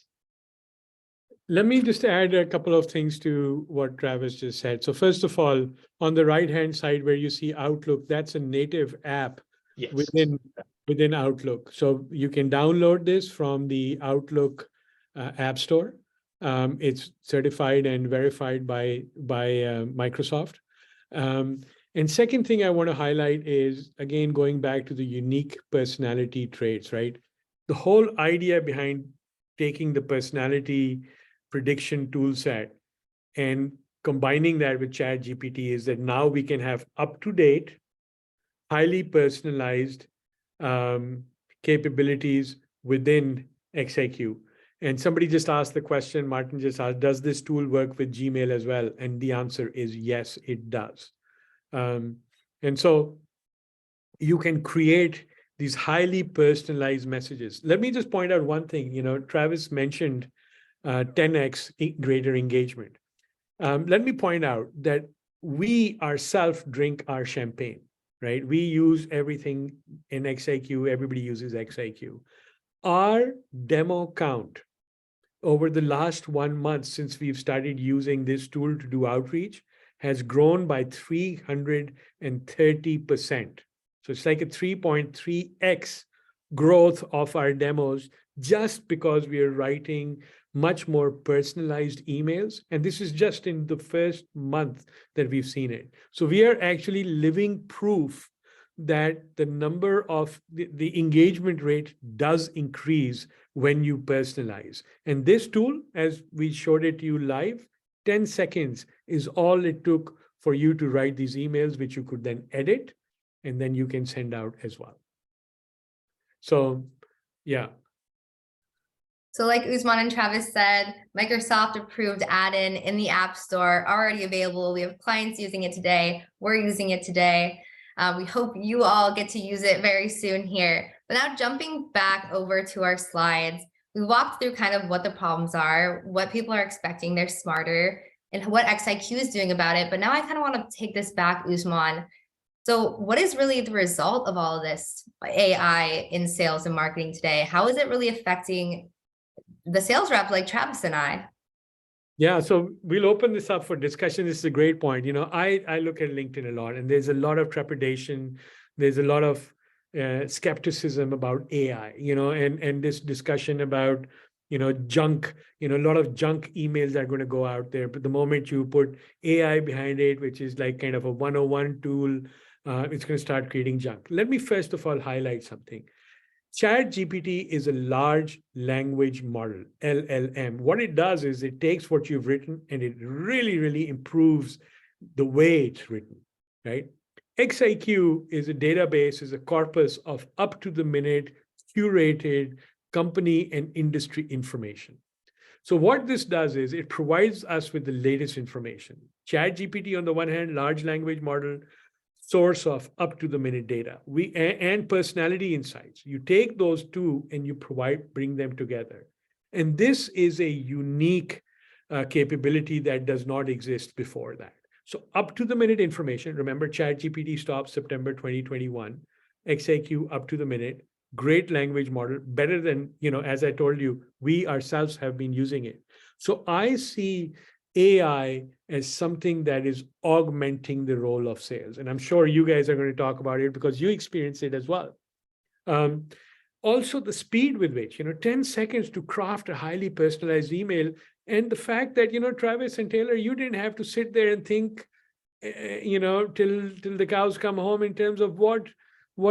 Speaker 3: Let me just add a couple of things to what Travis just said. So first of all, on the right-hand side where you see Outlook, that's a native app within Outlook. So you can download this from the Outlook App Store. It's certified and verified by Microsoft. And second thing I want to highlight is, again, going back to the unique personality traits, right? The whole idea behind taking the personality prediction tool set and combining that with ChatGPT is that now we can have up-to-date, highly personalized capabilities within xiQ. And somebody just asked the question, Martin just asked, does this tool work with Gmail as well? And the answer is yes, it does. And so you can create these highly personalized messages. Let me just point out one thing. You know, Travis mentioned 10x greater engagement. Let me point out that we ourselves drink our champagne, right? We use everything in xiQ. Everybody uses xiQ. Our demo count over the last 1 month since we've started using this tool to do outreach has grown by 330%. So it's like a 3.3x growth of our demos just because we are writing much more personalized emails. And this is just in the first month that we've seen it. So we are actually living proof that the number of the engagement rate does increase when you personalize. And this tool, as we showed it to you live, 10 seconds is all it took for you to write these emails, which you could then edit, and then you can send out as well. So, yeah.
Speaker 1: So like Usman and Travis said, Microsoft approved add-in in the App Store, already available. We have clients using it today. We're using it today. We hope you all get to use it very soon here. But now jumping back over to our slides, we walked through kind of what the problems are, what people are expecting, they're smarter, and what xiQ is doing about it. But now I kind of want to take this back, Usman. So what is really the result of all of this AI in sales and marketing today? How is it really affecting the sales rep like Travis and I?
Speaker 3: Yeah, so we'll open this up for discussion. This is a great point. You know, I look at LinkedIn a lot, and there's a lot of trepidation. There's a lot of skepticism about AI, you know, and this discussion about, you know, junk, you know, a lot of junk emails are going to go out there. But the moment you put AI behind it, which is like kind of a 101 tool, it's going to start creating junk. Let me first of all highlight something. ChatGPT is a large language model, LLM. What it does is it takes what you've written and it really, really improves the way it's written, right? xiQ is a database, is a corpus of up-to-the-minute, curated company and industry information. So what this does is it provides us with the latest information. ChatGPT, on the one hand, large language model, source of up-to-the-minute data, and personality insights. You take those two and you bring them together. And this is a unique capability that does not exist before that. So up-to-the-minute information, remember ChatGPT stopped September 2021, xiQ up-to-the-minute, great language model, better than, you know, as I told you, we ourselves have been using it. So I see AI as something that is augmenting the role of sales. And I'm sure you guys are going to talk about it because you experience it as well. Also, the speed with which, you know, 10 seconds to craft a highly personalized email. And the fact that, you know, Travis and Taylor, you didn't have to sit there and think, you know, till the cows come home in terms of what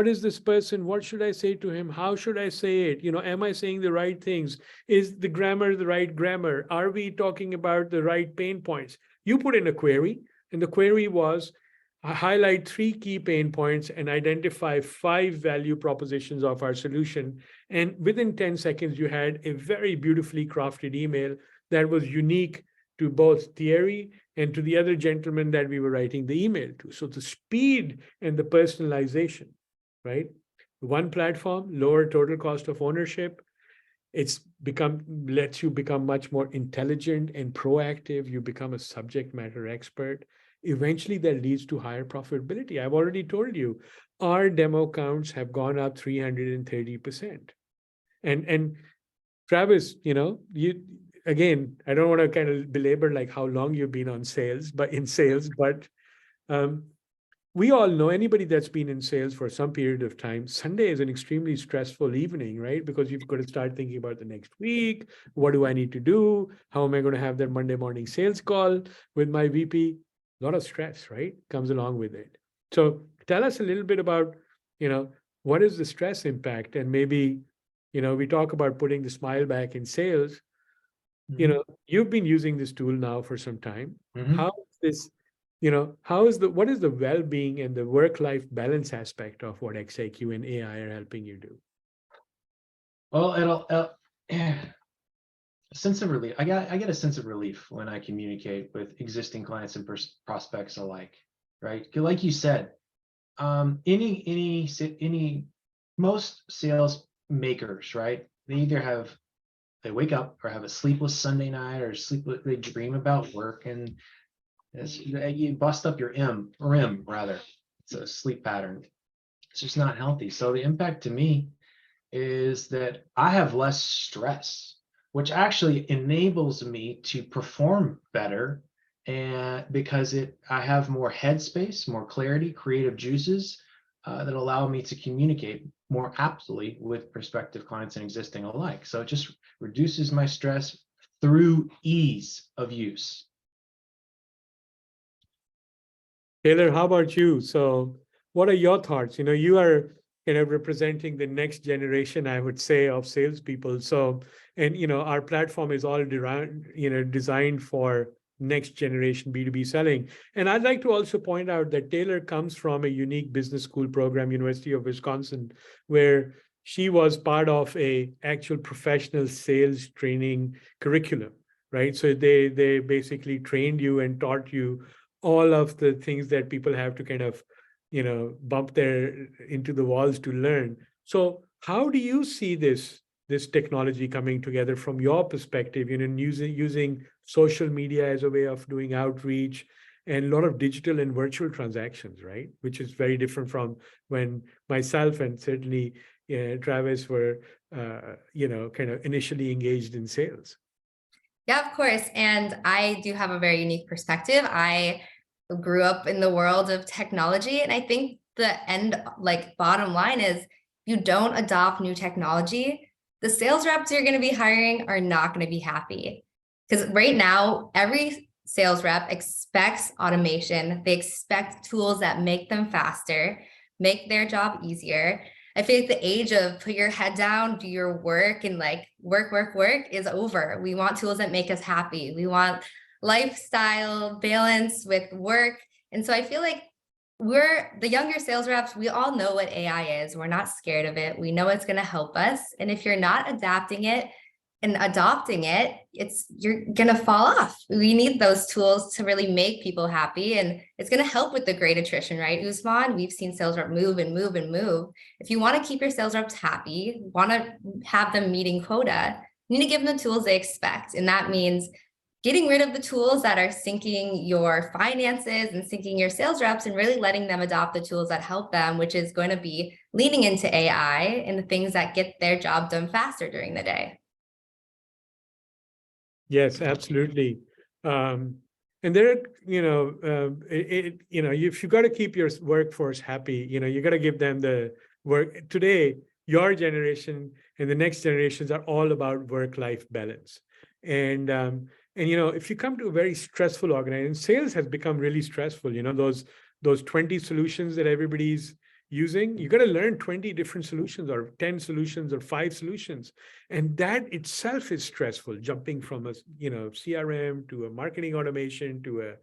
Speaker 3: is this person? What should I say to him? How should I say it? You know, am I saying the right things? Is the grammar the right grammar? Are we talking about the right pain points? You put in a query, and the query was, highlight 3 key pain points and identify 5 value propositions of our solution. And within 10 seconds, you had a very beautifully crafted email that was unique to both Thierry and to the other gentleman that we were writing the email to. So the speed and the personalization, right? One platform, lower total cost of ownership. Lets you become much more intelligent and proactive. You become a subject matter expert. Eventually that leads to higher profitability. I've already told you, our demo counts have gone up 330%. And Travis, you know, again, I don't want to kind of belabor like how long you've been on sales, but we all know, anybody that's been in sales for some period of time, Sunday is an extremely stressful evening, right? Because you've got to start thinking about the next week. What do I need to do? How am I going to have that Monday morning sales call with my VP? A lot of stress, right? Comes along with it. So tell us a little bit about, you know, what is the stress impact? And maybe, you know, we talk about putting the smile back in sales. Mm-hmm. You know, you've been using this tool now for some time. Mm-hmm. How is this, you know, what is the well-being and the work-life balance aspect of what xiQ and AI are helping you do?
Speaker 4: Well, a sense of relief. I get a sense of relief when I communicate with existing clients and prospects alike, right? Like you said, most sales makers, right? They wake up or have a sleepless Sunday night or they dream about work, and you bust up your REM rather. It's a sleep pattern. It's just not healthy. So the impact to me is that I have less stress, which actually enables me to perform better and because I have more headspace, more clarity, creative juices that allow me to communicate more aptly with prospective clients and existing alike. So it just reduces my stress through ease of use.
Speaker 3: Taylor, how about you? So what are your thoughts? You are representing the next generation, I would say, of salespeople. So, and our platform is all designed for next generation B2B selling. And I'd like to also point out that Taylor comes from a unique business school program, University of Wisconsin, where she was part of a actual professional sales training curriculum, right? So they basically trained you and taught you all of the things that people have to kind of bump into the walls to learn. So how do you see this technology coming together from your perspective, using social media as a way of doing outreach and a lot of digital and virtual transactions, right? Which is very different from when myself and certainly Travis were, kind of initially engaged in sales.
Speaker 1: Yeah, of course. And I do have a very unique perspective. I grew up in the world of technology. And I think the bottom line is, you don't adopt new technology, the sales reps you're going to be hiring are not going to be happy. Because right now, every sales rep expects automation. They expect tools that make them faster, make their job easier. I feel like the age of put your head down, do your work, and work is over. We want tools that make us happy. We want lifestyle balance with work. And so I feel like we're the younger sales reps, we all know what AI is. We're not scared of it. We know it's going to help us. And if you're not adapting it and adopting it, you're going to fall off. We need those tools to really make people happy. And it's going to help with the great attrition, right, Usman? We've seen sales rep move and move and move. If you want to keep your sales reps happy, want to have them meeting quota, you need to give them the tools they expect. And that means getting rid of the tools that are syncing your finances and syncing your sales reps and really letting them adopt the tools that help them, which is going to be leaning into AI and the things that get their job done faster during the day.
Speaker 3: Yes, absolutely. And there, if you got to keep your workforce happy, you got to give them the work. Today, your generation and the next generations are all about work-life balance. And if you come to a very stressful organization, sales has become really stressful. Those 20 solutions that everybody's using, you got to learn 20 different solutions or 10 solutions or 5 solutions. And that itself is stressful, jumping from a CRM to a marketing automation to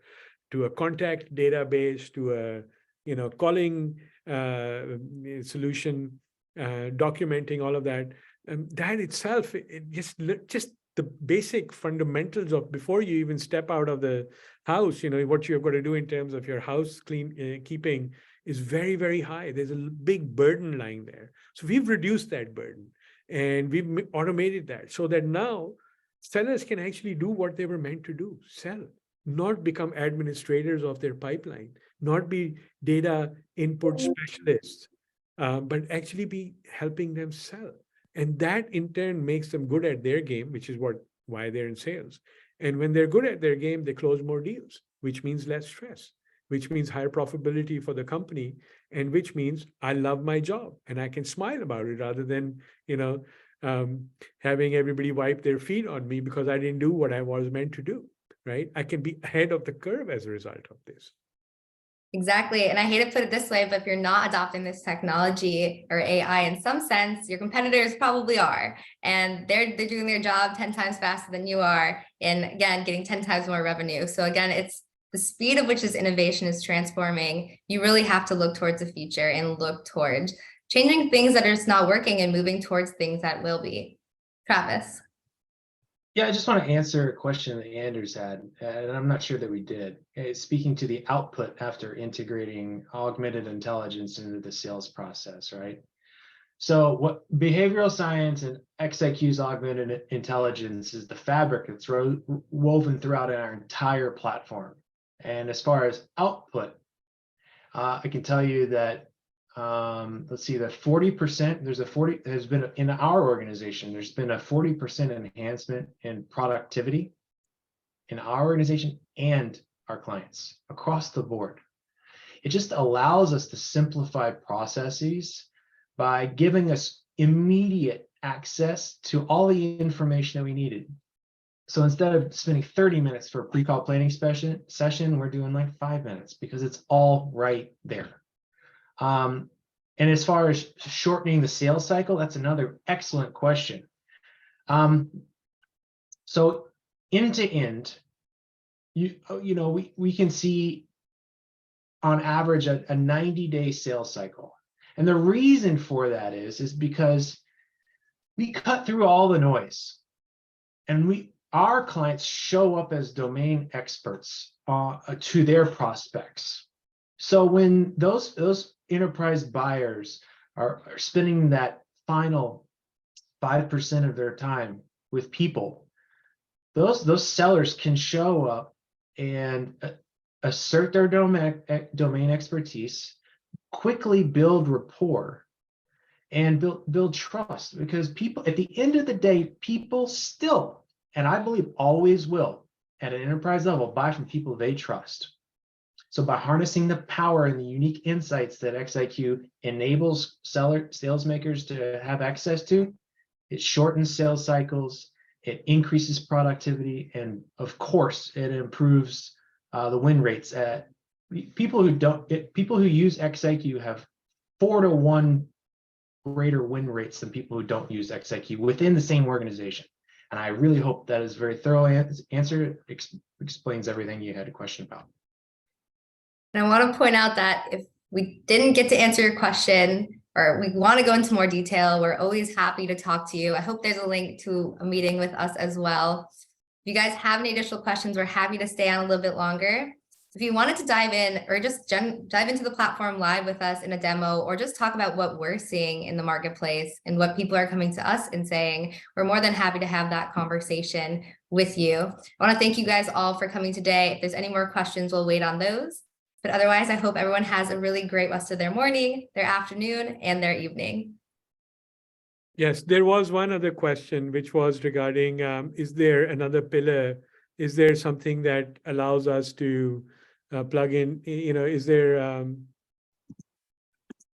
Speaker 3: a contact database to a calling solution, documenting all of that. That itself, it just the basic fundamentals of before you even step out of the house, what you've got to do in terms of your house keeping is very, very high. There's a big burden lying there. So we've reduced that burden and we've automated that so that now sellers can actually do what they were meant to do, sell, not become administrators of their pipeline, not be data input specialists, but actually be helping them sell. And that in turn makes them good at their game, which is why they're in sales. And when they're good at their game, they close more deals, which means less stress, which means higher profitability for the company, and which means I love my job and I can smile about it rather than, having everybody wipe their feet on me because I didn't do what I was meant to do, right? I can be ahead of the curve as a result of this.
Speaker 1: Exactly. And I hate to put it this way, but if you're not adopting this technology or AI in some sense, your competitors probably are. And they're doing their job 10 times faster than you are. And again, getting 10 times more revenue. So again, it's the speed of which this innovation is transforming. You really have to look towards the future and look towards changing things that are just not working and moving towards things that will be. Travis.
Speaker 4: Yeah, I just want to answer a question that Anders had, and I'm not sure that we did. Speaking to the output after integrating augmented intelligence into the sales process, right? So what behavioral science and xiQ's augmented intelligence is the fabric that's woven throughout our entire platform. And as far as output, I can tell you that let's see, the 40%, there's been in our organization, there's been a 40% enhancement in productivity in our organization and our clients across the board. It just allows us to simplify processes by giving us immediate access to all the information that we needed. So instead of spending 30 minutes for a pre-call planning session, we're doing like 5 minutes because it's all right there. And as far as shortening the sales cycle, that's another excellent question. So end to end, we can see on average a 90-day sales cycle. And the reason for that is because we cut through all the noise, and our clients show up as domain experts to their prospects. So when those enterprise buyers are spending that final 5% of their time with people, those sellers can show up and assert their domain expertise, quickly build rapport, and build trust. Because people, at the end of the day, people still, and I believe always will, at an enterprise level, buy from people they trust. So by harnessing the power and the unique insights that xiQ enables sales makers to have access to, it shortens sales cycles, it increases productivity, and of course, it improves the win rates. People who use xiQ have 4 to 1 greater win rates than people who don't use xiQ within the same organization. And I really hope that is a very thorough answer. Explains everything you had a question about.
Speaker 1: And I want to point out that if we didn't get to answer your question, or we want to go into more detail, we're always happy to talk to you. I hope there's a link to a meeting with us as well. If you guys have any additional questions, we're happy to stay on a little bit longer. If you wanted to dive in or just dive into the platform live with us in a demo, or just talk about what we're seeing in the marketplace and what people are coming to us and saying, we're more than happy to have that conversation with you. I want to thank you guys all for coming today. If there's any more questions, we'll wait on those. But otherwise, I hope everyone has a really great rest of their morning, their afternoon, and their evening.
Speaker 3: Yes, there was one other question, which was regarding, is there another pillar? Is there something that allows us to plug in, is there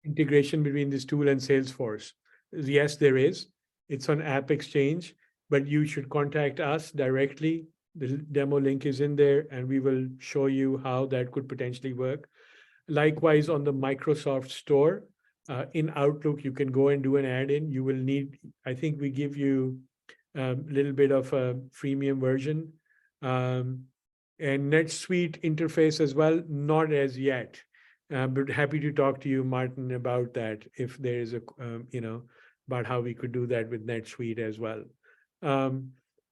Speaker 3: integration between this tool and Salesforce? Yes, there is. It's on App Exchange, but you should contact us directly. The demo link is in there, and we will show you how that could potentially work. Likewise, on the Microsoft Store, in Outlook, you can go and do an add-in. You will need, I think we give you a little bit of a freemium version. And NetSuite interface as well, not as yet, but happy to talk to you, Martin, about that if there is a, about how we could do that with NetSuite as well.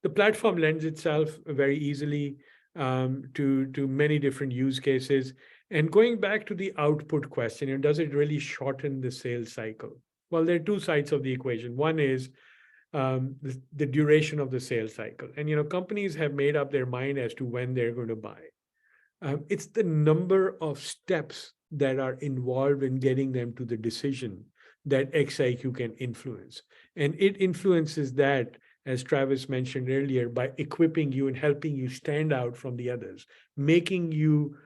Speaker 3: The platform lends itself very easily to many different use cases. And going back to the output question, does it really shorten the sales cycle? Well, there are two sides of the equation. One is the duration of the sales cycle. And, companies have made up their mind as to when they're going to buy. It's the number of steps that are involved in getting them to the decision that xiQ can influence. And it influences that, as Travis mentioned earlier, by equipping you and helping you stand out from the others, making you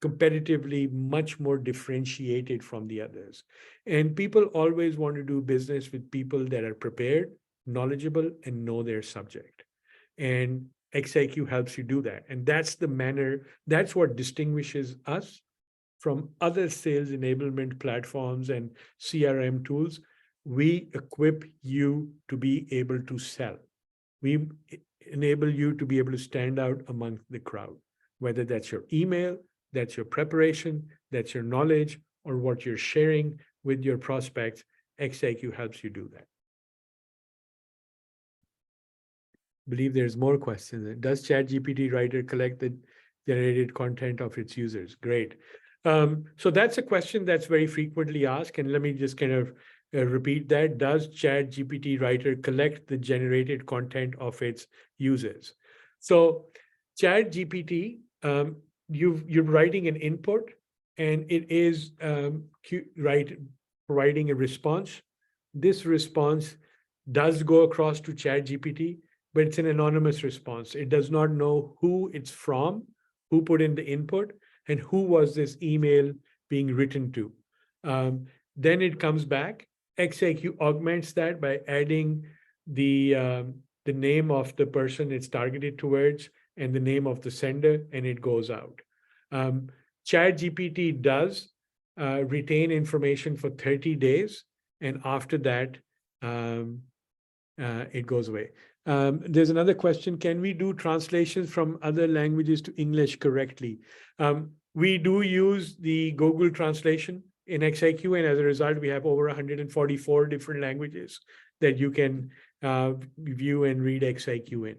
Speaker 3: competitively much more differentiated from the others. And people always want to do business with people that are prepared, knowledgeable, and know their subject. And xiQ helps you do that. And that's the manner, that's what distinguishes us from other sales enablement platforms and CRM tools. We equip you to be able to sell. We enable you to be able to stand out among the crowd, whether that's your email, that's your preparation, that's your knowledge, or what you're sharing with your prospects. xiQ helps you do that. I believe there's more questions. Does ChatGPT Writer collect the generated content of its users? Great. So that's a question that's very frequently asked. And let me just kind of repeat that. Does ChatGPT Writer collect the generated content of its users? So ChatGPT, you're writing an input, and it is providing a response. This response does go across to ChatGPT, but it's an anonymous response. It does not know who it's from who put in the input, and who was this email being written to. Then it comes back. xiQ augments that by adding the name of the person it's targeted towards and the name of the sender, and it goes out. ChatGPT does retain information for 30 days, and after that, it goes away. There's another question. Can we do translations from other languages to English correctly? We do use the Google translation in xiQ, and as a result, we have over 144 different languages that you can view and read xiQ in.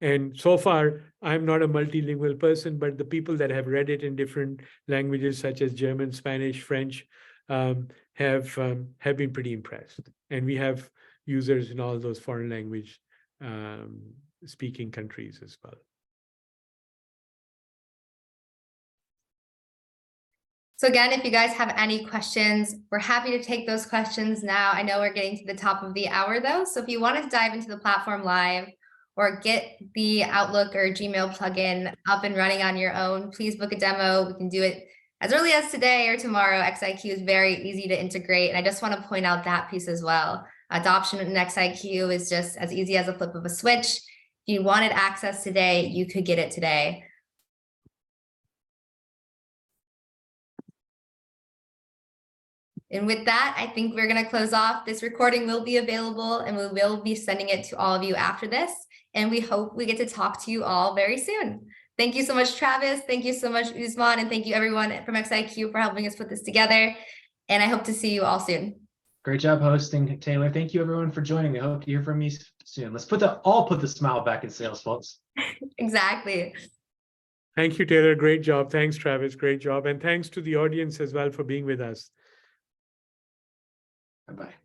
Speaker 3: And so far, I'm not a multilingual person, but the people that have read it in different languages, such as German, Spanish, French, have been pretty impressed. And we have users in all those foreign language speaking countries as well.
Speaker 1: So again, if you guys have any questions, we're happy to take those questions now. I know we're getting to the top of the hour though. So if you want to dive into the platform live or get the Outlook or Gmail plugin up and running on your own, please book a demo. We can do it as early as today or tomorrow. xiQ is very easy to integrate. And I just want to point out that piece as well. Adoption in xiQ is just as easy as a flip of a switch. If you wanted access today, you could get it today. And with that, I think we're going to close off. This recording will be available and we will be sending it to all of you after this. And we hope we get to talk to you all very soon. Thank you so much, Travis. Thank you so much, Usman. And thank you everyone from xiQ for helping us put this together. And I hope to see you all soon.
Speaker 4: Great job hosting, Taylor. Thank you everyone for joining me. I hope to hear from you soon. Let's all put the smile back in sales, folks.
Speaker 1: Exactly.
Speaker 3: Thank you, Taylor. Great job. Thanks, Travis. Great job. And thanks to the audience as well for being with us.
Speaker 4: Bye-bye.